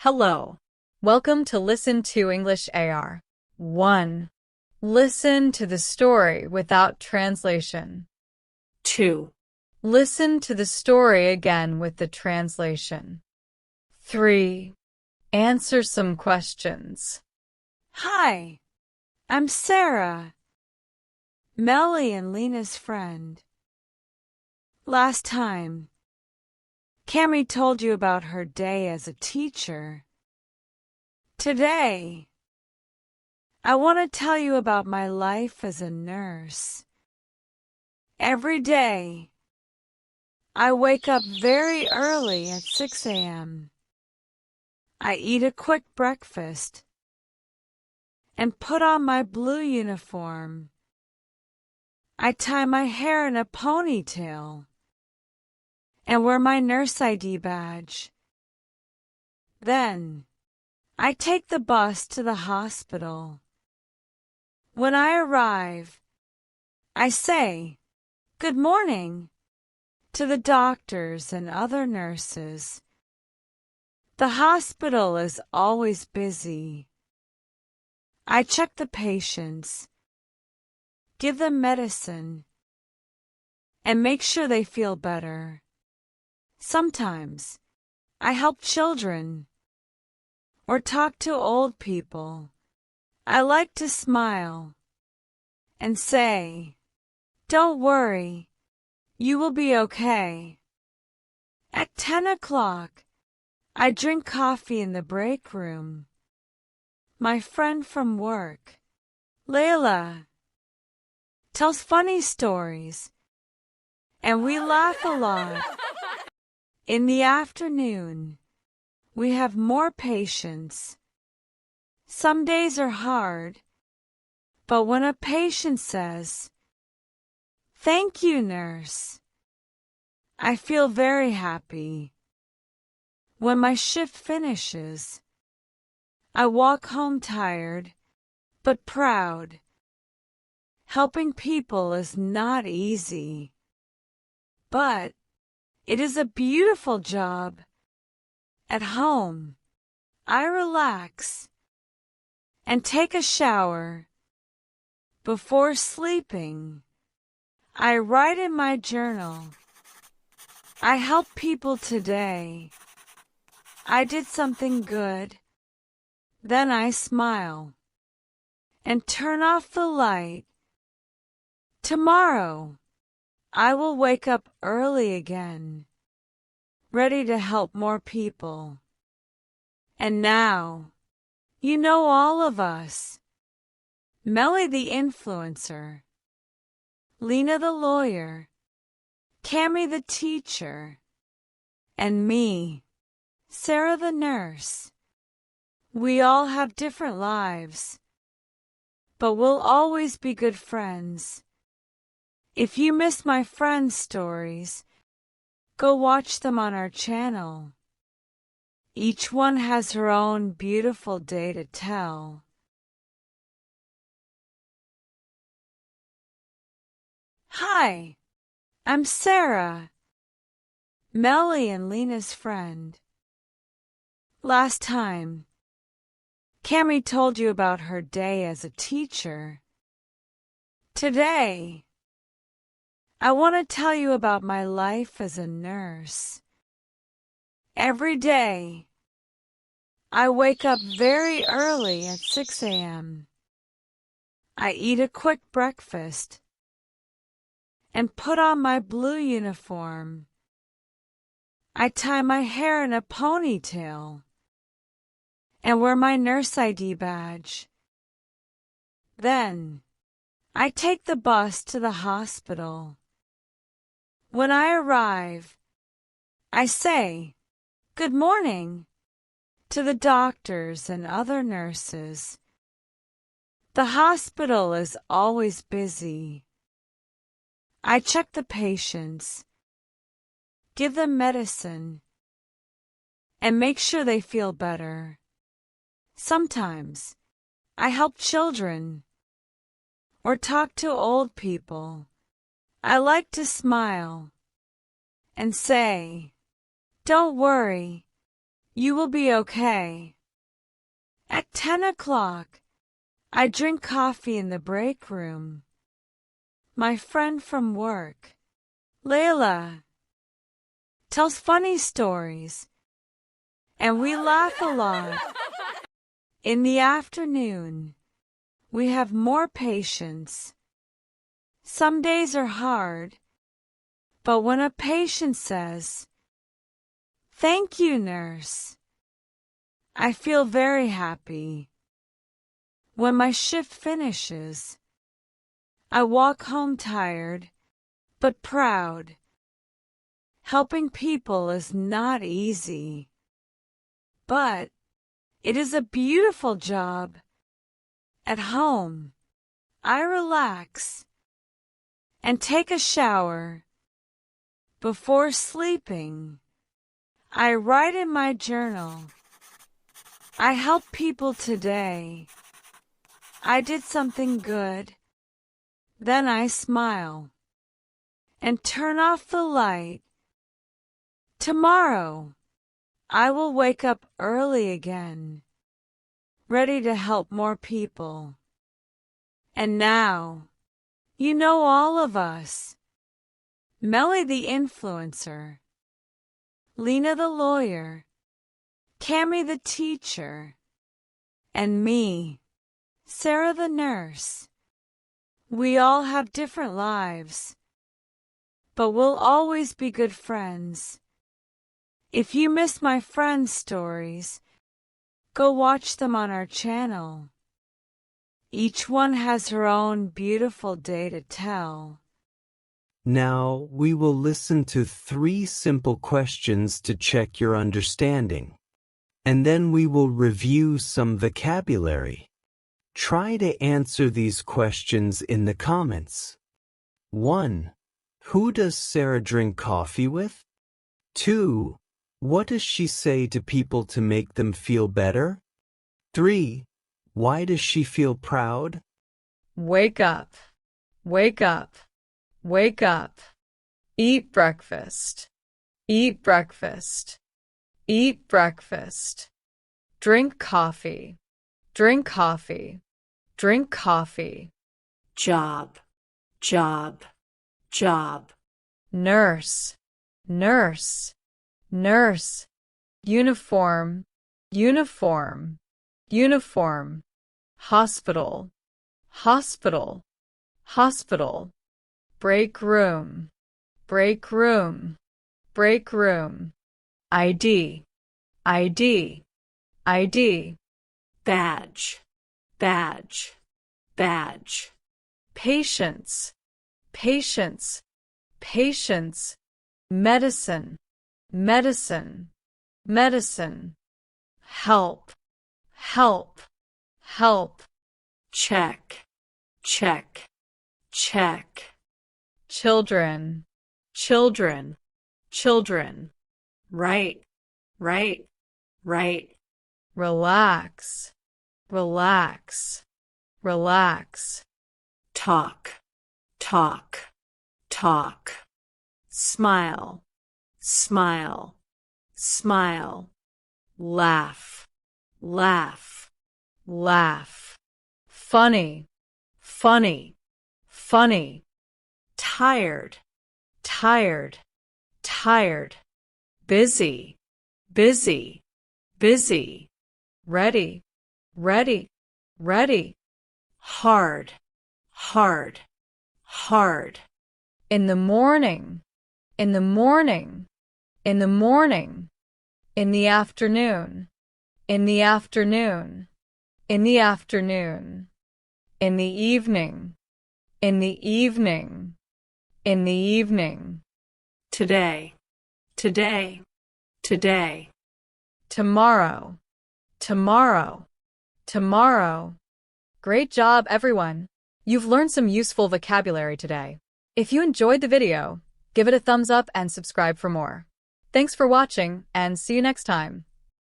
Hello. Welcome to Listen to English AR. 1. Listen to the story without translation. 2. Listen to the story again with the translation. 3. Answer some questions. Hi, I'm Sarah, Melly and Lena's friend. Last time, Cammy told you about her day as a teacher. Today, I want to tell you about my life as a nurse. Every day, I wake up very early at 6 a.m. I eat a quick breakfast and put on my blue uniform. I tie my hair in a ponytail and wear my nurse ID badge. Then, I take the bus to the hospital. When I arrive, I say, "Good morning," to the doctors and other nurses. The hospital is always busy. I check the patients, give them medicine, and make sure they feel better. Sometimes, I help children or talk to old people. I like to smile and say, "Don't worry, you will be okay." At 10 o'clock, I drink coffee in the break room. My friend from work, Layla, tells funny stories, and we laugh a lot. In the afternoon, we have more patients. Some days are hard, but when a patient says, "Thank you, nurse," I feel very happy. When my shift finishes, I walk home tired, but proud. Helping people is not easy, but it is a beautiful job. At home, I relax and take a shower. Before sleeping, I write in my journal, "I helped people today. I did something good." Then I smile and turn off the light. Tomorrow, I will wake up early again, ready to help more people. And now, you know all of us. Melly the influencer, Lena the lawyer, Cammy the teacher, and me, Sarah the nurse. We all have different lives, but we'll always be good friends. If you miss my friends' stories, go watch them on our channel. Each one has her own beautiful day to tell. Hi, I'm Sarah, Melly and Lena's friend. Last time, Cammy told you about her day as a teacher. Today, I want to tell you about my life as a nurse. Every day, I wake up very early at 6 a.m. I eat a quick breakfast and put on my blue uniform. I tie my hair in a ponytail and wear my nurse ID badge. Then, I take the bus to the hospital. When I arrive, I say, "Good morning," to the doctors and other nurses. The hospital is always busy. I check the patients, give them medicine, and make sure they feel better. Sometimes, I help children or talk to old people. I like to smile and say, "Don't worry, You will be okay. At 10 o'clock, I drink coffee in the break room. My friend from work, Layla, tells funny stories, and we laugh a lot. In the afternoon, we have more patience. Some days are hard, but when a patient says, "Thank you, nurse," I feel very happy. When my shift finishes, I walk home tired, but proud. Helping people is not easy, but it is a beautiful job. At home, I relax and take a shower. Before sleeping, I write in my journal, "I helped people today. I did something good." Then I smile and turn off the light. Tomorrow, I will wake up early again, ready to help more people. And now, you know all of us. Melly the influencer, Lena the lawyer, Cammy the teacher, and me, Sarah the nurse. We all have different lives, but we'll always be good friends. If you miss my friends' stories, go watch them on our channel. Each one has her own beautiful day to tell. Now we will listen to 3 simple questions to check your understanding, and then we will review some vocabulary. Try to answer these questions in the comments. 1. Who does Sarah drink coffee with? 2. What does she say to people to make them feel better? 3. Why does she feel proud? Wake up, wake up, wake up. Eat breakfast, eat breakfast, eat breakfast. Drink coffee, drink coffee, drink coffee. Job, job, job. Nurse, nurse, nurse. Uniform, uniform, uniform. Hospital, hospital, hospital. Break room, break room, break room. ID, ID, ID. Badge, badge, badge. Patience, patience, patience. Medicine, medicine, medicine. Help, help, help. Check, check, check. Children, Children, children. Right, right, right. relax, relax, relax. Talk, talk, talk. Smile, smile, smile. Laugh, laugh, laugh. Funny, funny, funny. Tired, Tired, tired. busy, busy, busy. Ready, ready, ready. Hard, hard, hard. In the morning, in the morning, in the morning. In the afternoon, in the afternoon, in the afternoon. In the evening, in the evening, in the evening. Today, today, today. Tomorrow, tomorrow, tomorrow. Great job, everyone! You've learned some useful vocabulary today. If you enjoyed the video, give it a thumbs up and subscribe for more. Thanks for watching, and see you next time.